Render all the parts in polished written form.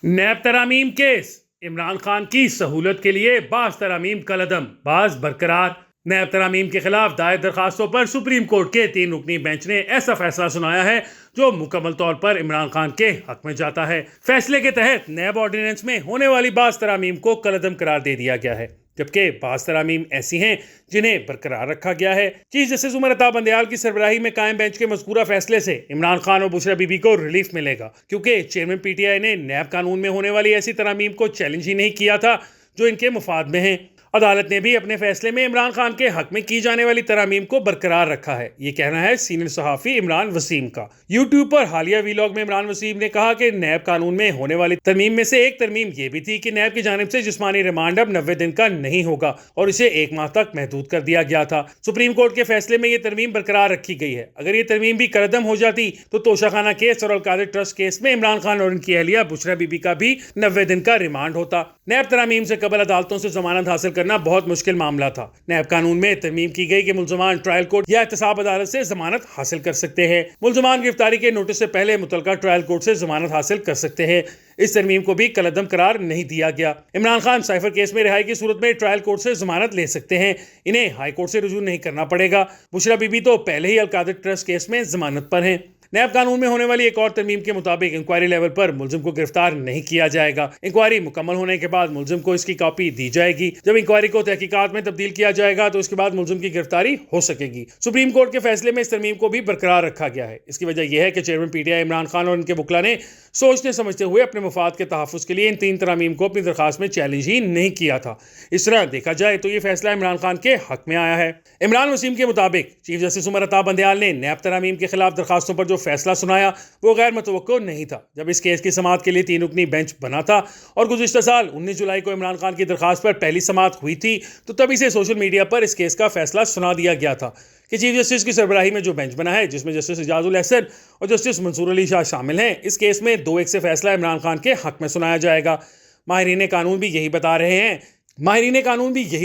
नैब तरामीम case, Imran Khan की सहूलत के लिए बास तरामीम कलदम, बास बरकरार। नैब तरामीम के खिलाफ दायर दरखास्तों पर सुप्रीम कोर्ट के 3 रुकनी बेंच ने ऐसा फैसला सुनाया है जो मुकम्मल तौर पर इमरान खान के हक में जाता है। फैसले के तहत नैब ऑर्डिनेंस में होने वाली बास तरामीम को कलदम करार दे दिया गया है, जबकि बास तरामीम ऐसी हैं जिन्हें बरकरार रखा गया है। चीफ जस्टिस उमर अता बंदयाल की सरबराही में कायम बेंच के मज़कूरा फैसले से इमरान खान और बुशरा बीबी को रिलीफ मिलेगा, क्योंकि चेयरमैन पीटीआई ने नैब कानून में होने वाली ऐसी तरामीम को चैलेंज ही नहीं किया था जो इनके मुफाद में हैं। अदालत ने भी अपने फैसले में इमरान खान के हक में की जाने वाली तरामीम को बरकरार रखा है। ये कहना है सीनियर सहाफ़ी इमरान वसीम का। यूट्यूब पर हालिया वीलॉग में इमरान वसीम ने कहा कि नैब कानून में होने वाली तरमीम में से एक तरमीम ये भी थी कि नैब की जानिब से जिस्मानी रिमांड अब 90 दिन का नहीं होगा और इसे 1 माह तक महदूद कर दिया गया था। सुप्रीम कोर्ट के फैसले में ये तरमीम बरकरार रखी गई है। अगर ये तरमीम भी कलदम हो जाती तो तोशाखाना केस और अलकादिर ट्रस्ट केस में इमरान खान और उनकी अहलिया बुशरा बीबी का भी 90 दिन का रिमांड होता। नैब तरामीम से कबल अदालतों से जमानत हासिल करना बहुत मुश्किल मामला था। नैब कानून में तरमीम की गई कि मुल्ज़मान ट्रायल कोर्ट या एहतसाब अदालत से जमानत हासिल कर सकते हैं। मुल्ज़मान गिरफ्तारी के नोटिस से पहले मुतलका ट्रायल कोर्ट से जमानत हासिल कर सकते हैं। इस तरमीम को भी कलदम करार नहीं दिया गया। इमरान खान साइफर केस में रिहाई की सूरत में ट्रायल कोर्ट से जमानत ले सकते हैं, इन्हें हाई कोर्ट से रुजू नहीं करना पड़ेगा। बुशरा बीबी तो पहले ही अलकादिर ट्रस्ट केस में जमानत पर हैं। नैब कानून में होने वाली एक और तरमीम के मुताबिक इंक्वायरी लेवल पर मुल्जिम को गिरफ्तार नहीं किया जाएगा। इंक्वायरी मुकम्मल होने के बाद मुल्जिम को इसकी कॉपी दी जाएगी। जब इंक्वायरी को तहकीकात में तब्दील किया जाएगा तो उसके बाद मुल्जिम की गिरफ्तारी हो सकेगी। सुप्रीम कोर्ट के फैसले में इस तरमीम को भी बरकरार रखा गया है। इसकी वजह यह है कि चेयरमैन पीटीआई इमरान खान और उनके वकला ने सोचते समझते हुए अपने मफाद के तहफ़्फ़ुज़ के लिए इन 3 तरामीम को अपनी दरखास्त में चैलेंज ही नहीं किया था। इस तरह देखा जाए तो ये फैसला इमरान खान के हक में आया है। इमरान वसीम के मुताबिक चीफ जस्टिस उमर अता बंदयाल ने नैब तरामीम के खिलाफ दरखास्तों पर जो फैसला सुनाया वो गैर मुतवक्को नहीं था। जब इस केस की समाअत के लिए 3 रुकनी बेंच बना था और गुज़िश्ता साल 19 जुलाई को इमरान खान की दरखास्त पर पहली समाअत हुई थी तो तभी से सोशल मीडिया पर इस केस का फैसला सुना दिया गया था कि चीफ जस्टिस की सरबराही में जो बेंच बना है, जिसमें जस्टिस इजाजुल अहसन और जस्टिस मंसूर अली शाह शामिल हैं, इस केस में 2-1 से फैसला इमरान खान के हक में सुनाया जाएगा। माहिरीन कानून भी यही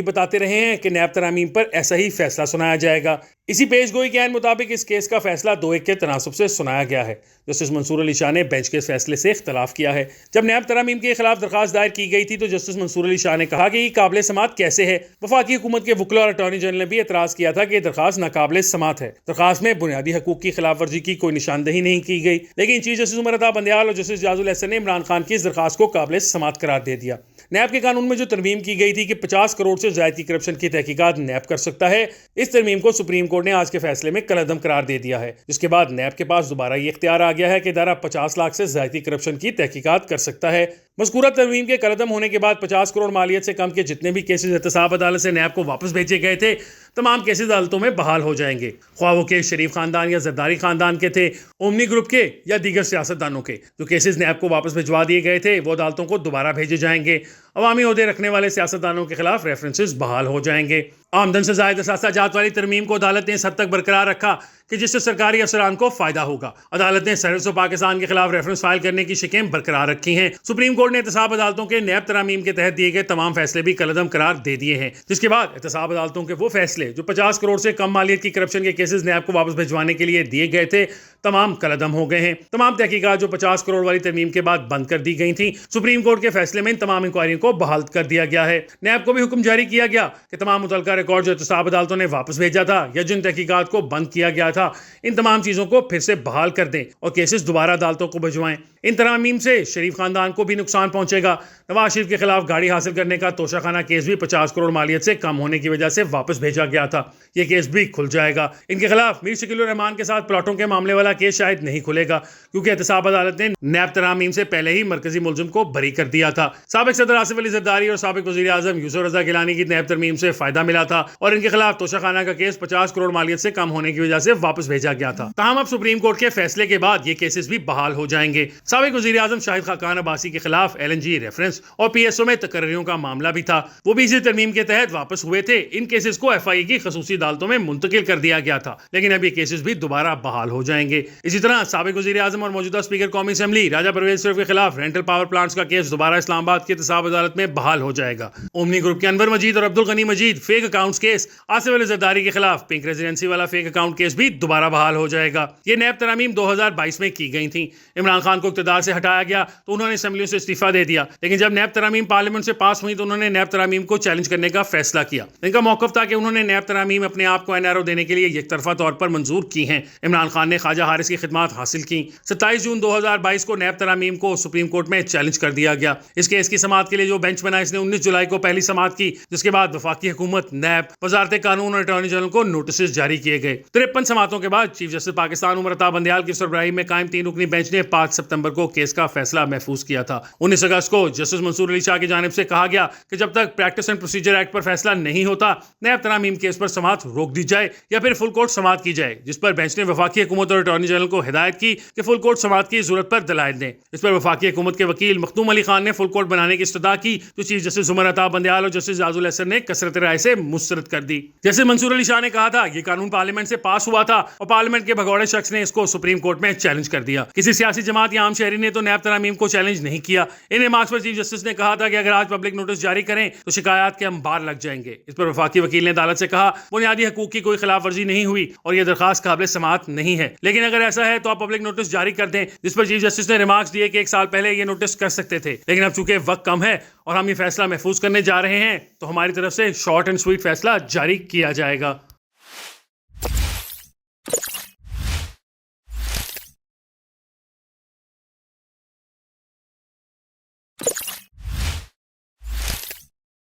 बताते रहे हैं कि नैब तरामीम पर ऐसा ही फैसला सुनाया जाएगा। इसी पेशगोई के ऐन मुताबिक इस केस का फैसला 2-1 के तनासुब से सुनाया गया है। जस्टिस मंसूर अली शाह ने बेंच के इस फैसले से इख्तलाफ किया है। जब नैब तरामीम के खिलाफ दरखास्त दायर की गई थी तो जस्टिस मंसूर अली शाह ने कहा कि ये काबिल समात कैसे है। वफाकी हुकूमत के वकला और अटॉर्नी जनरल ने भी एतराज़ किया था कि यह दरखास्त नाकाबिल समात है। दरखास्त में बुनियादी हकूक की खिलाफ वर्जी की कोई निशानदही नहीं की गई, लेकिन चीफ जस्टिस उमर अता बंदयाल और जस्टिस इजाजुल अहसन ने इमरान खान की इस दरखास्त को काबिल समात करार दे दिया। नैब के कानून में जो तरमीम की गई थी कि 50 करोड़ से ज़ायद की करप्शन की तहकीकात नैब कर सकता है, इस तरमीम को सुप्रीम कोर्ट ने आज के फैसले में कलदम करार दे दिया है, जिसके बाद नैब के पास दोबारा ये इख्तियार आ गया है कि इदारा 50 लाख से ज़ायद की करप्शन की तहकीकात कर सकता है। मज़कूरा तरमीम के कलदम होने के बाद 50 करोड़ मालियत से कम के जितने भी केसेज एहतसाब अदालत से नैब को वापस भेजे गए थे, तमाम केसेज अदालतों में बहाल हो जाएंगे। ख्वाह वो केस शरीफ खानदान या जरदारी खानदान के थे, ओमनी ग्रुप के या दीगर सियासतदानों के। जो केसेज नैब को वापस भिजवा दिए गए थे वो अदालतों को दोबारा भेजे जाएंगे। अवामी ओहदे रखने वाले सियासतदानों के खिलाफ रेफरेंसेस बहाल हो जाएंगे। आमदन से ज़ायद असासा जात वाली तरमीम को अदालत ने इस हद तक बरकरार रखा कि जिससे सरकारी अफसरान को फायदा होगा। अदालत ने सर्विस ऑफ पाकिस्तान के खिलाफ रेफरेंस फाइल करने की शिकें बरकरार रखी हैं। सुप्रीम कोर्ट ने एहतसाब अदालतों के नैब तरामीम के तहत दिए गए तमाम फैसले भी कलदम करार दे दिए हैं, जिसके बाद एहतसाब अदालतों के वो फैसले जो 50 करोड़ से कम मालियत की करप्शन के केसेस नैब को वापस भिजवाने के लिए दिए गए थे, तमाम कलदम हो गए हैं। तमाम तहकीकात जो 50 करोड़ वाली तरमीम के बाद बंद कर दी गई थी, सुप्रीम कोर्ट के फैसले में इन तमाम इंक्वायरियों को बहाल कर दिया गया है। नैब को भी हुक्म जारी किया गया कि तमाम मुतल्लिका रिकॉर्ड जो एहतसाब अदालतों ने वापस भेजा था या जिन तहकीकात को बंद किया गया था, इन तमाम चीज़ों को फिर से बहाल कर दें और केसेस दोबारा अदालतों को भिजवाएं। इन तरामीम से शरीफ खानदान को भी नुकसान पहुंचेगा। नवाज शरीफ के खिलाफ गाड़ी हासिल करने का तोशाखाना केस भी 50 करोड़ मालियत से कम होने की वजह से वापस भेजा गया था, यह केस भी खुल जाएगा। इनके खिलाफ मीर शकील रहमान के साथ प्लाटों के मामले वाला केस शायद नहीं खुलेगा, क्योंकि एहतसाब अदालत ने नैब तरामीम से पहले ही मरकजी मुल्जिम को बरी कर दिया था। साबिक सदर आसिफ अली जरदारी और साबिक वज़ीर आज़म यूसुफ रज़ा गिलानी की नैब तरमीम से फायदा मिला था और इनके खिलाफ तोशाखाना का केस 50 करोड़ मालियत से कम होने की वजह से वापस भेजा गया था। ताहम अब सुप्रीम कोर्ट के फैसले के बाद ये केसेस भी बहाल हो जाएंगे। साबिक वज़ीर आज़म शाहिद खाकान अब्बासी के खिलाफ LNG रेफरेंस और PSO में तकर्रियों का मामला भी था, वो भी इसी तरमीम के तहत वापस हुए थे। इन केसेस को FIA की खसूसी अदालतों में मुंतकिल कर दिया गया था, लेकिन अब ये केसेस भी दोबारा बहाल हो जाएंगे। इसी तरह साबिक वज़ीर आज़म और मौजूदा स्पीकर कौमी असेंबली राजा परवेज शरीफ के खिलाफ रेंटल पावर प्लांट्स का केस दोबारा इस्लामाबाद की एहतसाब अदालत में बहाल हो जाएगा। ओमनी ग्रुप के अनवर मजीद और Abdul Ghani Majeed fake accounts case, Asif Ali Zardari के खिलाफ पिंक रेजिडेंसी वाला फेक अकाउंट केस भी दोबारा बहाल हो जाएगा। ये नैब तरमीम 2022 में की गई थी। इमरान खान को इक़्तिदार से हटाया गया तो उन्होंने असेंबलियों से इस्तीफा दे दिया, लेकिन जब नैब तरमीम पार्लियामेंट से पास हुई तो उन्होंने नैब तरमीम को चैलेंज करने का फैसला किया। इनका मौक़िफ़ था कि उन्होंने नैब तरमीम अपने आप को NRO देने के लिए एकतरफा तौर पर मंजूर की हैं। इमरान खान ने ख्वाजा हारिस की खिदमत हासिल की। 27 जून 2022 को नैब तरमीम को सुप्रीम कोर्ट में चैलेंज कर दिया गया। इस केस की समाअत के लिए जो बेंच बना, इसने 19 जुलाई को पहली समाअत की, जिसके बाद वफाकी हुकूमत, नैब, वजारत कानून और अटॉर्नी जनरल को नोटिस जारी किए गए। 53 समाअतों के बाद चीफ जस्टिस पाकिस्तान उमर अता बंदयाल की सरबराही में कायम 3 रुकनी बेंच ने 5 सितंबर को केस का फैसला महफूज किया था। 19 अगस्त को जस्टिस मंसूर अली शाह की जानिब से कहा गया कि जब तक प्रैक्टिस एंड प्रोसीजर एक्ट पर फैसला नहीं होता, नैब तरमीम केस पर समाअत रोक दी जाए या फिर फुल कोर्ट समाअत की जाए, जिस पर बेंच ने वफाकी हुकूमत और अटॉर्नी जनरल को हिदायत की कि फुल कोर्ट समाअत की जरूरत पर दलाइल दें। इस पर वफाकी हुकूमत के वकील मखदूम अली खान ने फुल कोर्ट बनाने की इस्तदा की, जो चीफ जस्टिस उमर अता बंदयाल और जस्टिस आजुल हसन ने कसरत राय से मुस्तरद कर दी। जैसे मंसूर अली शाह ने कहा था, ये कानून पार्लियामेंट से पास हुआ था और पार्लियामेंट के भगौड़े शख्स ने इसको सुप्रीम कोर्ट में चैलेंज कर दिया। किसी सियासी जमात या आम शहरी ने तो नैब तरमीम को चैलेंज नहीं किया। इन रिमार्क्स पर चीफ जस्टिस ने कहा था कि अगर आज पब्लिक नोटिस जारी करें तो शिकायत के अंबार लग जाएंगे। इस पर वफाकी वकील ने अदालत से कहा, बुनियादी हकूक की कोई खिलाफ वर्जी नहीं हुई और यह दरखास्त काबिल समाअत नहीं है, लेकिन अगर ऐसा है तो आप पब्लिक नोटिस जारी कर दें। जिस पर चीफ जस्टिस ने रिमार्क्स दिए कि 1 साल पहले ये नोटिस कर सकते थे, लेकिन अब चूंकि वक्त कम है और हम ये फैसला महफूज करने जा रहे हैं तो हमारी तरफ से शॉर्ट एंड स्वीट फैसला जारी किया जाएगा।